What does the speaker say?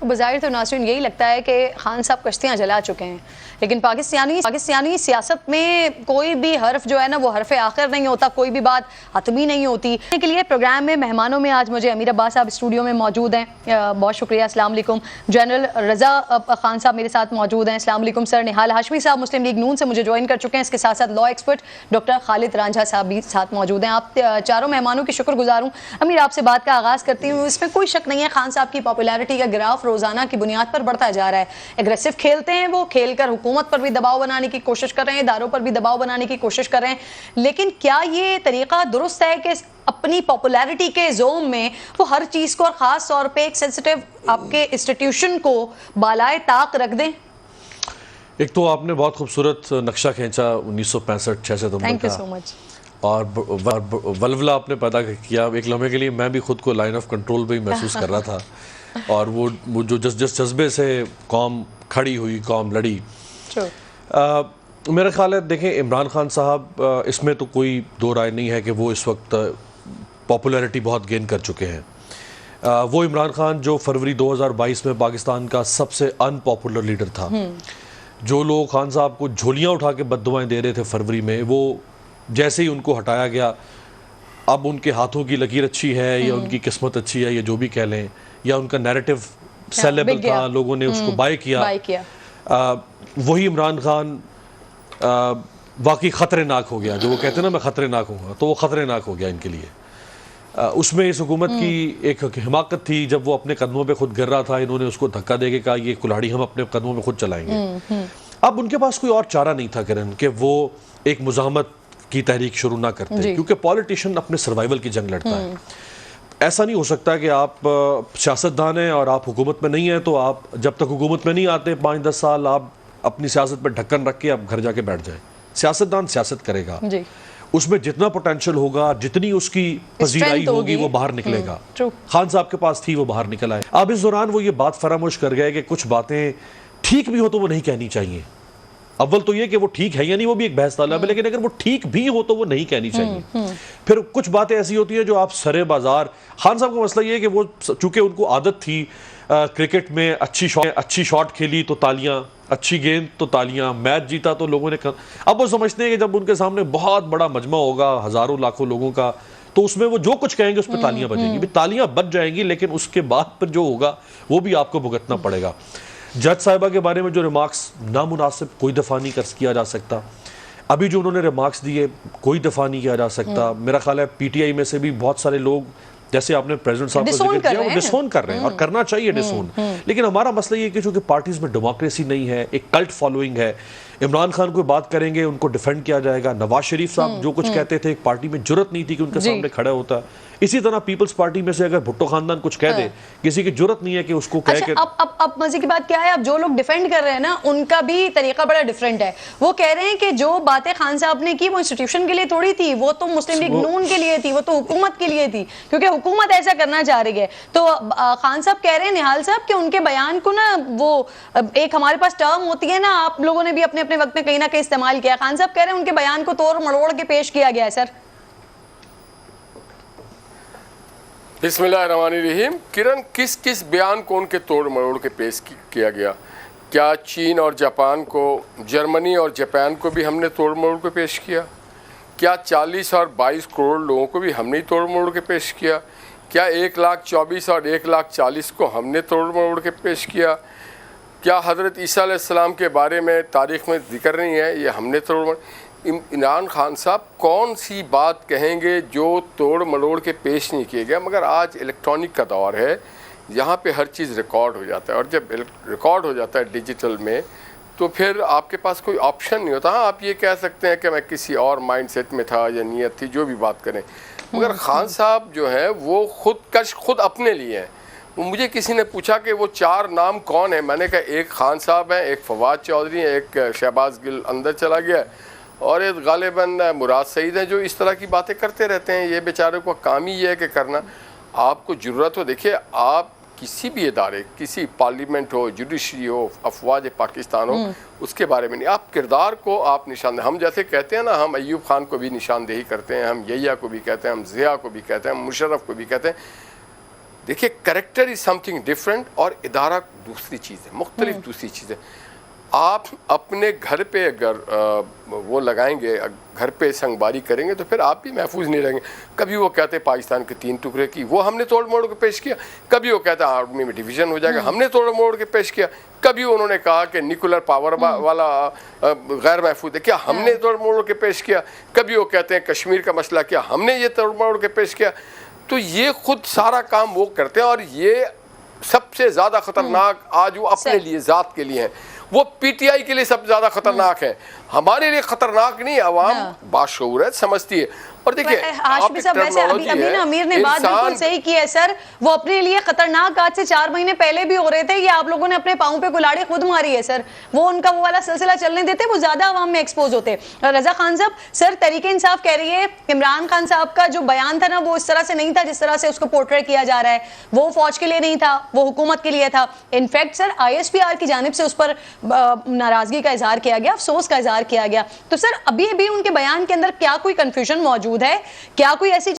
بظاہر تو ناظرین یہی لگتا ہے کہ خان صاحب کشتیاں جلا چکے ہیں، لیکن پاکستانی سیاست میں کوئی بھی حرف جو ہے نا وہ حرف آخر نہیں ہوتا، کوئی بھی بات حتمی نہیں ہوتی۔ کے لیے پروگرام میں مہمانوں میں آج مجھے امیر عباس صاحب اسٹوڈیو میں موجود ہیں، بہت شکریہ، السلام علیکم۔ جنرل رضا خان صاحب میرے ساتھ موجود ہیں، السلام علیکم سر۔ نہال ہاشمی صاحب مسلم لیگ نون سے مجھے جوائن کر چکے ہیں، اس کے ساتھ ساتھ لا ایکسپرٹ ڈاکٹر خالد رانجھا صاحب بھی ساتھ موجود ہیں۔ آپ چاروں مہمانوں کی شکر گزار ہوں۔ امیر آپ سے بات کا آغاز کرتی ہوں، اس میں کوئی شک نہیں ہے خان صاحب کی پاپولیرٹی کا گراف روزانہ کی بنیاد پر بڑھتا جا رہا ہے۔ ایگریسو کھیلتے ہیں، وہ کھیل کر حکومت پر بھی دباؤ بنانے کی کوشش کر رہے ہیں، اداروں پر بھی دباؤ بنانے کی کوشش کر رہے ہیں، لیکن کیا یہ طریقہ درست ہے کہ اپنی پاپولیرٹی کے زوم میں وہ ہر چیز کو اور خاص طور پہ ایک سینسٹیو آپ کے انسٹیٹیوشن کو بالائے طاق رکھ دیں؟ ایک تو آپ نے بہت خوبصورت نقشہ کھینچا 1965 6 ستمبر تھینک یو کا، سو مچ، اور ولولہ آپ نے پیدا کیا۔ ایک لمحے کے لیے میں بھی خود کو لائن آف کنٹرول پہ ہی محسوس کر رہا تھا، اور وہ جو جس جذبے سے قوم کھڑی ہوئی، قوم لڑی۔ میرا خیال ہے دیکھیں عمران خان صاحب، اس میں تو کوئی دو رائے نہیں ہے کہ وہ اس وقت پاپولیرٹی بہت گین کر چکے ہیں۔ وہ عمران خان جو فروری 2022 میں پاکستان کا سب سے ان پاپولر لیڈر تھا، جو لوگ خان صاحب کو جھولیاں اٹھا کے بد دعائیں دے رہے تھے فروری میں، وہ جیسے ہی ان کو ہٹایا گیا، اب ان کے ہاتھوں کی لکیر اچھی ہے یا ان کی قسمت اچھی ہے یا جو بھی کہہ لیں، یا ان کا نیریٹو سیلیبل تھا، لوگوں نے اس کو بائی کیا، وہی عمران خان واقعی خطرناک ہو گیا۔ جو وہ کہتے ہیں نا میں خطرناک ہوں گا، تو وہ خطرناک ہو گیا ان کے لیے۔ اس میں اس حکومت کی ایک حماقت تھی، جب وہ اپنے قدموں پہ خود گر رہا تھا، انہوں نے اس کو دھکا دے کے کہا یہ کلاڑی ہم اپنے قدموں پہ خود چلائیں گے۔ اب ان کے پاس کوئی اور چارہ نہیں تھا کرن کہ وہ ایک مزاحمت کی تحریک شروع نہ کرتے، کیونکہ پولیٹیشین اپنے سروائیول کی جنگ لڑتا ہے۔ ایسا نہیں ہو سکتا کہ آپ سیاستدان ہیں اور آپ حکومت میں نہیں ہیں، تو آپ جب تک حکومت میں نہیں آتے 5-10 سال آپ اپنی سیاست پہ ڈھکن رکھ کے آپ گھر جا کے بیٹھ جائیں۔ سیاستدان سیاست کرے گا، اس میں جتنا پوٹینشل ہوگا، جتنی اس کی پذیرائی ہوگی، وہ باہر نکلے گا۔ خان صاحب کے پاس تھی، وہ باہر نکل آئے۔ اب اس دوران وہ یہ بات فراموش کر گئے کہ کچھ باتیں ٹھیک بھی ہو تو وہ نہیں کہنی چاہیے۔ اول تو یہ کہ وہ ٹھیک ہے یا نہیں، وہ بھی ایک بحث طالب ہے، لیکن اگر وہ ٹھیک بھی ہو تو وہ نہیں کہنی چاہیے۔ پھر کچھ باتیں ایسی ہوتی ہیں جو آپ سرے بازار، خان صاحب کا مسئلہ یہ ہے کہ وہ چونکہ ان کو عادت تھی کرکٹ میں اچھی شاٹ کھیلی تو تالیاں، اچھی گیند تو تالیاں، میچ جیتا تو لوگوں نے، اب وہ سمجھتے ہیں کہ جب ان کے سامنے بہت بڑا مجمع ہوگا ہزاروں لاکھوں لوگوں کا، تو اس میں وہ جو کچھ کہیں گے اس پہ تالیاں بجیں گی۔ تالیاں بج جائیں گی، لیکن اس کے بعد پر جو ہوگا وہ بھی آپ کو بھگتنا پڑے گا۔ جج صاحبہ کے بارے میں جو ریمارکس نامناسب، کوئی دفاع نہیں کیا جا سکتا۔ ابھی جو انہوں نے ریمارکس دیے کوئی دفاع نہیں کیا جا سکتا۔ میرا خیال ہے پی ٹی آئی میں سے بھی بہت سارے لوگ، جیسے آپ نے پریزیڈنٹ صاحب کا ذکر کیا، وہ ڈسون کر رہے ہیں، اور کرنا چاہیے ڈسون، لیکن ہمارا مسئلہ یہ کہ چونکہ پارٹیز میں ڈیموکریسی نہیں ہے، ایک کلٹ فالوئنگ ہے، عمران خان کوئی بات کریں گے ان کو ڈیفینڈ کیا جائے گا، نواز شریف صاحب جو کچھ کہتے تھے ایک پارٹی میں جرت نہیں تھی کہ ان کے سامنے کھڑا ہوتا، اسی طرح پیپلز پارٹی میں سے اگر بھٹو خاندان کچھ کہہ دے، کسی کی جرت نہیں ہے کہ اس کو کہے کہ اب مزے کی بات کیا ہے، اب جو لوگ ڈیفینڈ کر رہے ہیں نا ان کا بھی طریقہ بڑا ڈیفرنٹ ہے۔ وہ کہہ رہے ہیں کہ جو باتیں خان صاحب نے کی وہ انسٹیٹیوشن کے لیے تھوڑی تھی، وہ تو مسلم لیگ نون کے لیے تھی، وہ تو حکومت کے لیے تھی، کیونکہ حکومت ایسا کرنا چاہ رہی ہے۔ تو خان صاحب کہہ رہے ہیں، نہال صاحب، کہ ان کے بیان کو نا، وہ ایک ہمارے پاس ٹرم ہوتی ہے نا، آپ لوگوں نے بھی اپنے اپنے وقت میں کہیں نہ کہیں استعمال کیا، خان صاحب کہہ رہے ہیں ان کے بیان کو توڑ مڑوڑ کے پیش کیا گیا ہے۔ سر بسم اللہ الرحمن الرحیم۔ کرن، کس بیان کو ان کے توڑ مروڑ کے پیش کیا گیا؟ کیا چین اور جاپان کو، جرمنی اور جاپان کو بھی ہم نے توڑ مروڑ کے پیش کیا؟ کیا 40 اور 22 کروڑ لوگوں کو بھی ہم نے توڑ مروڑ کے پیش کیا؟ کیا 1,24,00,000 اور 1,40,000 کو ہم نے توڑ مروڑ کے پیش کیا؟ کیا حضرت عیسیٰ علیہ السلام کے بارے میں تاریخ میں ذکر نہیں ہے، یہ ہم نے توڑ مروڑ؟ عمران خان صاحب کون سی بات کہیں گے جو توڑ مروڑ کے پیش نہیں کیے گئے؟ مگر آج الیکٹرانک کا دور ہے، یہاں پہ ہر چیز ریکارڈ ہو جاتا ہے، اور جب ریکارڈ ہو جاتا ہے ڈیجیٹل میں تو پھر آپ کے پاس کوئی آپشن نہیں ہوتا۔ ہاں، آپ یہ کہہ سکتے ہیں کہ میں کسی اور مائنڈ سیٹ میں تھا یا نیت تھی، جو بھی بات کریں، مگر خان صاحب جو ہیں وہ خود اپنے لیے ہیں۔ مجھے کسی نے پوچھا کہ وہ 4 نام کون ہیں، میں نے کہا ایک خان صاحب ہیں، ایک فواد چودھری ہیں، ایک شہباز گل اندر چلا گیا ہے، اور ایک غالباً مراد سعید ہیں، جو اس طرح کی باتیں کرتے رہتے ہیں۔ یہ بیچارے کو کام ہی یہ ہے کہ کرنا، آپ کو ضرورت ہو، دیکھیے آپ کسی بھی ادارے، کسی پارلیمنٹ ہو، جوڈیشری ہو، افواج پاکستان ہو، اس کے بارے میں نہیں، آپ کردار کو آپ نشاندہی، ہم جیسے کہتے ہیں نا، ہم ایوب خان کو بھی نشاندہی کرتے ہیں، ہم یحییٰ کو بھی کہتے ہیں، ہم ضیاء کو بھی کہتے ہیں، ہم مشرف کو بھی کہتے ہیں، دیکھیے character is some thing different اور ادارہ دوسری چیز ہے, مختلف دوسری چیز ہے. آپ اپنے گھر پہ اگر وہ لگائیں گے, گھر پہ سنگ باری کریں گے تو پھر آپ بھی محفوظ نہیں رہیں گے. کبھی وہ کہتے ہیں پاکستان کے 3 ٹکڑے کی, وہ ہم نے توڑ موڑ کے پیش کیا. کبھی وہ کہتا ہے آرمی میں ڈویژن ہو جائے گا, ہم نے توڑ موڑ کے پیش کیا. کبھی انہوں نے کہا کہ نیوکلر پاور والا غیر محفوظ ہے, کیا ہم نے توڑ موڑ کے پیش کیا. کبھی وہ کہتے ہیں کشمیر کا مسئلہ, کیا ہم نے یہ توڑ موڑ کے پیش کیا. تو یہ خود سارا کام وہ کرتے ہیں, اور یہ سب سے زیادہ خطرناک آج وہ اپنے لیے ذات کے لیے ہیں. وہ پی ٹی آئی کے لیے سب سے زیادہ خطرناک ہے, ہمارے لیے خطرناک نہیں. عوام باشعور ہے, سمجھتی ہے. اور دیکھیے ہاشمی صاحب ویسے ابھی نا امیر نے بات بالکل صحیح کی ہے سر, وہ اپنے لیے خطرناک آج سے 4 مہینے پہلے بھی ہو رہے تھے. یہ آپ لوگوں نے اپنے پاؤں پہ کلاڑی خود ماری ہے سر, وہ ان کا وہ والا سلسلہ چلنے دیتے, وہ زیادہ عوام میں ایکسپوز ہوتے. رضا خان صاحب, سر تحریک انصاف کہہ رہی ہے عمران خان صاحب کا جو بیان تھا نا وہ اس طرح سے نہیں تھا جس طرح سے اس کو پورٹریٹ کیا جا رہا ہے. وہ فوج کے لیے نہیں تھا, وہ حکومت کے لیے تھا. انفیکٹ سر ISPR کی جانب سے اس پر ناراضگی کا اظہار کیا گیا, افسوس کا اظہار کیا گیا. تو سر ابھی ان کے بیان کے اندر کیا کوئی کنفیوژن موجود ہے, کیا کوئی ایسی